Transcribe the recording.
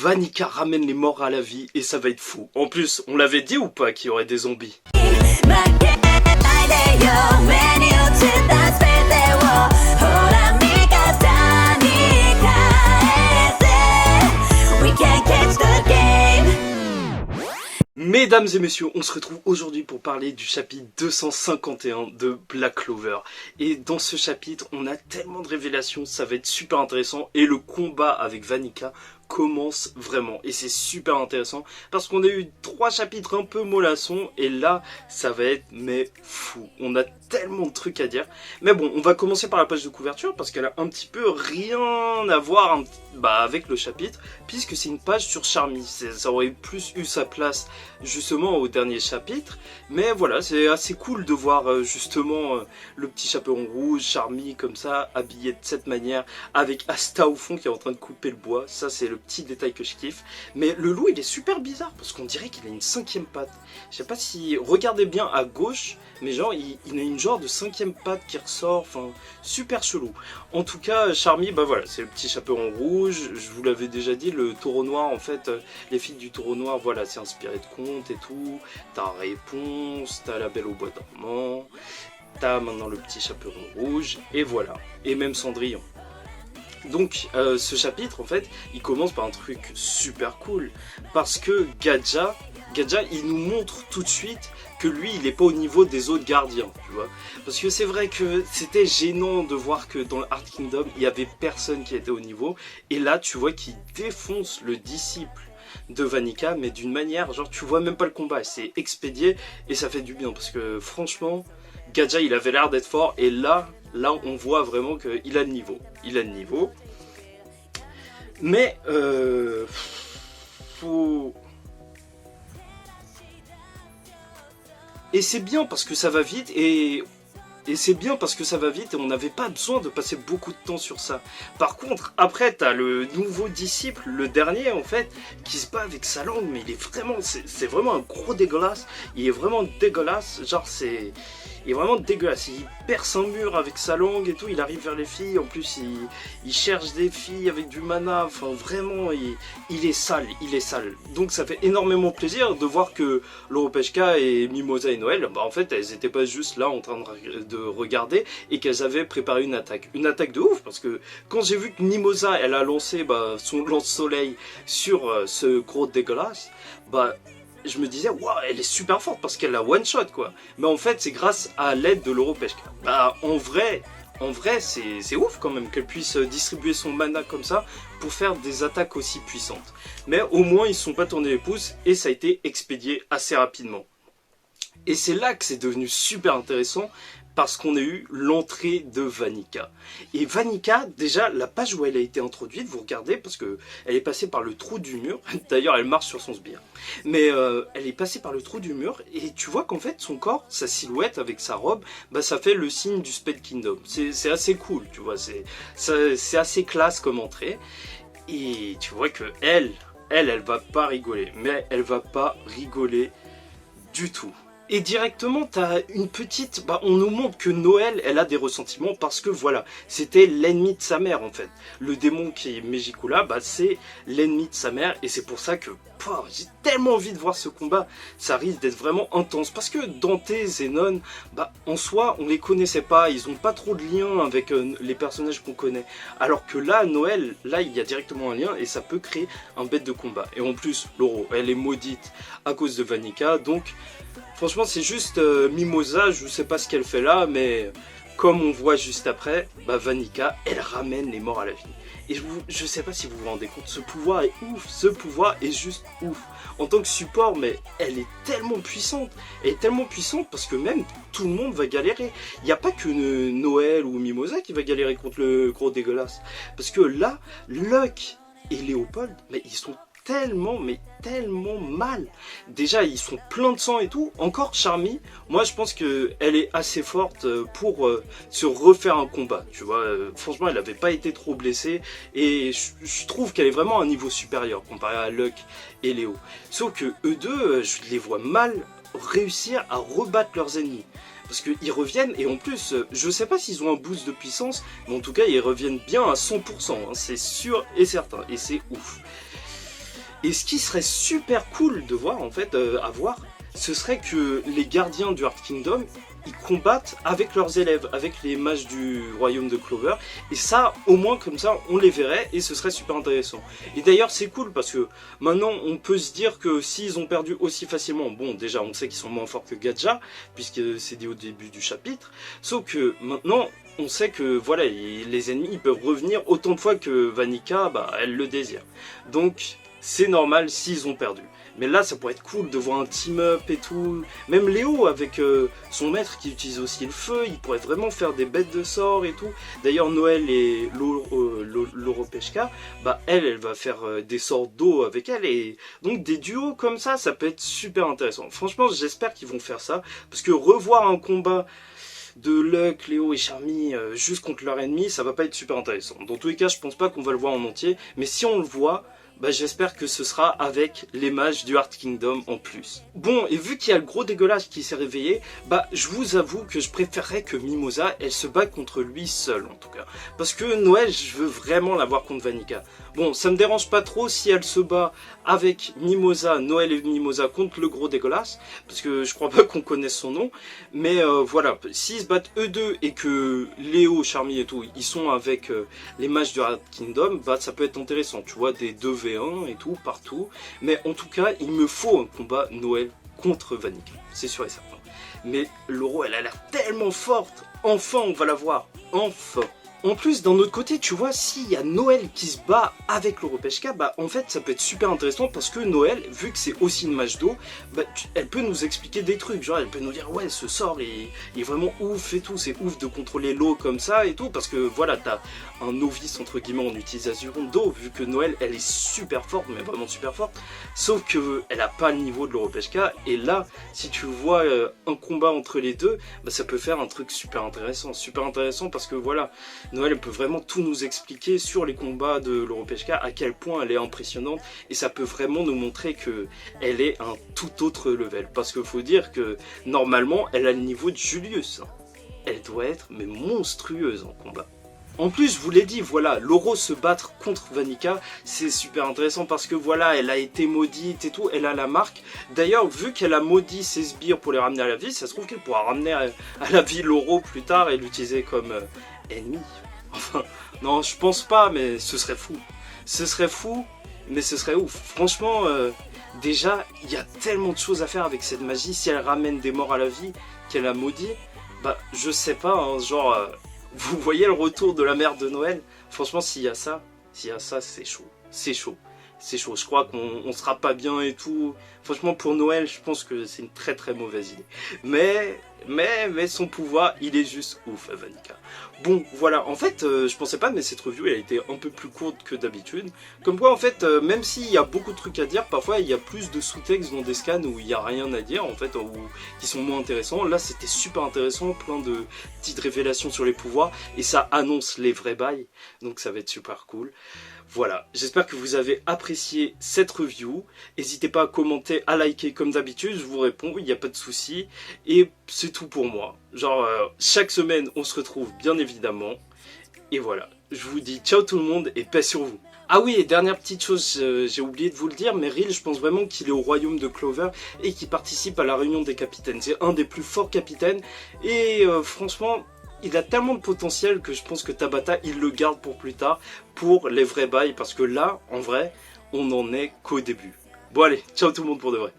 Vanica ramène les morts à la vie et ça va être fou. En plus, on l'avait dit ou pas qu'il y aurait des zombies? Mesdames et messieurs, on se retrouve aujourd'hui pour parler du chapitre 251 de Black Clover. Et dans ce chapitre, on a tellement de révélations, ça va être super intéressant. Et le combat avec Vanica commence vraiment. Et c'est super intéressant parce qu'on a eu 3 chapitres un peu mollassons. Et là, ça va être mais fou. On a tellement de trucs à dire. Mais bon, on va commencer par la page de couverture parce qu'elle a un petit peu rien à voir avec le chapitre. Puisque c'est une page sur Charmy. Ça aurait plus eu sa place justement au dernier chapitre. Mais voilà, c'est assez cool de voir justement le petit chaperon rouge, Charmy comme ça, habillé de cette manière. Avec Asta au fond qui est en train de couper le bois. Ça c'est le petit détail que je kiffe. Mais le loup il est super bizarre parce qu'on dirait qu'il a une 5e patte. Je sais pas si... Regardez bien à gauche, mais genre il a une genre de 5e patte qui ressort, enfin super chelou. En tout cas Charmy, bah voilà, c'est le petit chaperon rouge. Je vous l'avais déjà dit, le taureau noir en fait, les filles du taureau noir, voilà, c'est inspiré de contes et tout. T'as Réponse, t'as La Belle au bois dormant, t'as maintenant le petit chaperon rouge, et voilà. Et même Cendrillon. Donc ce chapitre en fait il commence par un truc super cool parce que Gadja il nous montre tout de suite que lui il est pas au niveau des autres gardiens, tu vois, parce que c'est vrai que c'était gênant de voir que dans le Heart Kingdom il y avait personne qui était au niveau, et là tu vois qu'il défonce le disciple de Vanica, mais d'une manière genre tu vois même pas le combat, c'est expédié et ça fait du bien parce que franchement Gadja il avait l'air d'être fort, et là on voit vraiment qu'il a le niveau. Il a le niveau. Mais faut... Et c'est bien parce que ça va vite, et c'est bien parce que ça va vite et on n'avait pas besoin de passer beaucoup de temps sur ça. Par contre, après, t'as le nouveau disciple, le dernier en fait, qui se bat avec sa langue, mais il est vraiment, c'est vraiment un gros dégueulasse. Il est vraiment dégueulasse, genre il est vraiment dégueulasse. Il perce un mur avec sa langue et tout, il arrive vers les filles, en plus il cherche des filles avec du mana, enfin vraiment, il est sale, il est sale. Donc ça fait énormément plaisir de voir que Loro-Peshka et Mimosa et Noël, bah en fait elles étaient pas juste là en train de regarder et qu'elles avaient préparé une attaque de ouf, parce que quand j'ai vu que Mimosa elle a lancé son lance-soleil sur ce gros dégueulasse, je me disais waouh, elle est super forte parce qu'elle a one shot quoi. Mais en fait c'est grâce à l'aide de Loro-Peshka. En vrai c'est ouf quand même qu'elle puisse distribuer son mana comme ça pour faire des attaques aussi puissantes. Mais au moins ils ne se sont pas tournés les pouces et ça a été expédié assez rapidement. Et c'est là que c'est devenu super intéressant, parce qu'on a eu l'entrée de Vanica. Et Vanica, déjà, la page où elle a été introduite, vous regardez, parce qu'elle est passée par le trou du mur. D'ailleurs, elle marche sur son sbire. Mais elle est passée par le trou du mur, et tu vois qu'en fait, son corps, sa silhouette avec sa robe, ça fait le signe du Spell Kingdom. C'est assez cool, tu vois, c'est assez classe comme entrée. Et tu vois que elle va pas rigoler. Mais elle va pas rigoler du tout. Et directement, t'as une petite... on nous montre que Noël, elle a des ressentiments parce que voilà, c'était l'ennemi de sa mère en fait. Le démon qui est Mejikula, c'est l'ennemi de sa mère, et c'est pour ça que j'ai tellement envie de voir ce combat. Ça risque d'être vraiment intense parce que Dante, Zenon, en soi, on les connaissait pas, ils ont pas trop de lien avec les personnages qu'on connaît. Alors que là, Noël, là, il y a directement un lien et ça peut créer un bête de combat. Et en plus, Loro, elle est maudite à cause de Vanica, donc... Franchement, c'est juste Mimosa, je ne sais pas ce qu'elle fait là, mais comme on voit juste après, Vanica, elle ramène les morts à la vie. Et je ne sais pas si vous vous rendez compte, ce pouvoir est ouf, ce pouvoir est juste ouf. En tant que support, mais elle est tellement puissante. Elle est tellement puissante parce que même tout le monde va galérer. Il n'y a pas que Noël ou Mimosa qui va galérer contre le gros dégueulasse. Parce que là, Luck et Léopold, mais ils sont tellement mal. Déjà ils sont pleins de sang et tout. Encore Charmy, moi je pense que elle est assez forte pour se refaire un combat, tu vois. Franchement elle n'avait pas été trop blessée et je trouve qu'elle est vraiment à un niveau supérieur comparé à Luck et Léo. Sauf que eux deux, je les vois mal réussir à rebattre leurs ennemis. Parce qu'ils reviennent, et en plus, je sais pas s'ils ont un boost de puissance, mais en tout cas ils reviennent bien à 100%, hein, c'est sûr et certain, et c'est ouf. Et ce qui serait super cool de voir, en fait, à voir, ce serait que les gardiens du Heart Kingdom, ils combattent avec leurs élèves, avec les mages du royaume de Clover. Et ça, au moins comme ça, on les verrait et ce serait super intéressant. Et d'ailleurs, c'est cool parce que maintenant, on peut se dire que s'ils ont perdu aussi facilement, bon, déjà, on sait qu'ils sont moins forts que Gacha, puisque c'est dit au début du chapitre. Sauf que maintenant, on sait que voilà, les ennemis ils peuvent revenir autant de fois que Vanica, bah, elle le désire. Donc, c'est normal s'ils ont perdu. Mais là, ça pourrait être cool de voir un team-up et tout. Même Léo, avec son maître qui utilise aussi le feu, il pourrait vraiment faire des bêtes de sorts et tout. D'ailleurs, Noël et l'Oropeshka, bah elle va faire des sorts d'eau avec elle. Et donc, des duos comme ça peut être super intéressant. Franchement, j'espère qu'ils vont faire ça. Parce que revoir un combat de Luck, Léo et Charmy juste contre leur ennemi, ça va pas être super intéressant. Dans tous les cas, je pense pas qu'on va le voir en entier. Mais si on le voit, bah j'espère que ce sera avec les mages du Heart Kingdom en plus. Bon, et vu qu'il y a le gros dégueulasse qui s'est réveillé, bah je vous avoue que je préférerais que Mimosa, elle se batte contre lui seule en tout cas. Parce que Noël, je veux vraiment la voir contre Vanica. Bon, ça me dérange pas trop si elle se bat avec Mimosa, Noël et Mimosa contre le gros dégueulasse, parce que je crois pas qu'on connaisse son nom, mais voilà, s'ils se battent eux deux et que Léo, Charmy et tout, ils sont avec les mages du Heart Kingdom, bah ça peut être intéressant, tu vois, des 2v1 et tout, partout, mais en tout cas, il me faut un combat Noël contre Vanica, c'est sûr et certain. Mais Loro, elle a l'air tellement forte, enfin on va la voir, enfin. En plus, d'un autre côté, tu vois, s'il y a Noël qui se bat avec l'Oropeshka, bah en fait ça peut être super intéressant parce que Noël, vu que c'est aussi une mage d'eau, bah, elle peut nous expliquer des trucs, genre elle peut nous dire ouais ce sort il est vraiment ouf et tout, c'est ouf de contrôler l'eau comme ça et tout, parce que voilà, t'as un novice entre guillemets en utilisation d'eau, vu que Noël elle est super forte, mais vraiment super forte, sauf que elle a pas le niveau de l'Oropeshka, et là, si tu vois un combat entre les deux, bah ça peut faire un truc super intéressant parce que voilà, Noël elle peut vraiment tout nous expliquer sur les combats de l'Oropeshka, à quel point elle est impressionnante, et ça peut vraiment nous montrer que elle est un tout autre level. Parce qu'il faut dire que normalement elle a le niveau de Julius. Elle doit être mais monstrueuse en combat. En plus, je vous l'ai dit, voilà, Loro se battre contre Vanica, c'est super intéressant parce que voilà, elle a été maudite et tout, elle a la marque. D'ailleurs, vu qu'elle a maudit ses sbires pour les ramener à la vie, ça se trouve qu'elle pourra ramener à la vie Loro plus tard et l'utiliser comme ennemi. Enfin, non, je pense pas, mais ce serait fou. Ce serait fou, mais ce serait ouf. Franchement, déjà, il y a tellement de choses à faire avec cette magie. Si elle ramène des morts à la vie, qu'elle a maudit, bah, je sais pas, hein, genre... vous voyez le retour de la mère de Noël? Franchement, s'il y a ça, c'est chaud. C'est chaud. C'est chaud. Je crois qu'on sera pas bien et tout. Franchement, pour Noël, je pense que c'est une très très mauvaise idée. Mais son pouvoir, il est juste ouf, Vanica. Bon, voilà. En fait, je pensais pas, mais cette review, elle a été un peu plus courte que d'habitude. Comme quoi, en fait, même s'il y a beaucoup de trucs à dire, parfois, il y a plus de sous-textes dans des scans où il n'y a rien à dire, en fait, ou qui sont moins intéressants. Là, c'était super intéressant, plein de petites révélations sur les pouvoirs, et ça annonce les vrais bails, donc ça va être super cool. Voilà, j'espère que vous avez apprécié cette review. N'hésitez pas à commenter, à liker comme d'habitude, je vous réponds, il n'y a pas de souci. Et c'est tout pour moi. Genre, chaque semaine, on se retrouve bien évidemment. Et voilà, je vous dis ciao tout le monde et paix sur vous. Ah oui, et dernière petite chose, j'ai oublié de vous le dire, mais Rill, je pense vraiment qu'il est au royaume de Clover et qu'il participe à la réunion des capitaines. C'est un des plus forts capitaines et franchement... il a tellement de potentiel que je pense que Tabata, il le garde pour plus tard, pour les vrais bails, parce que là, en vrai, on n'en est qu'au début. Bon allez, ciao tout le monde pour de vrai.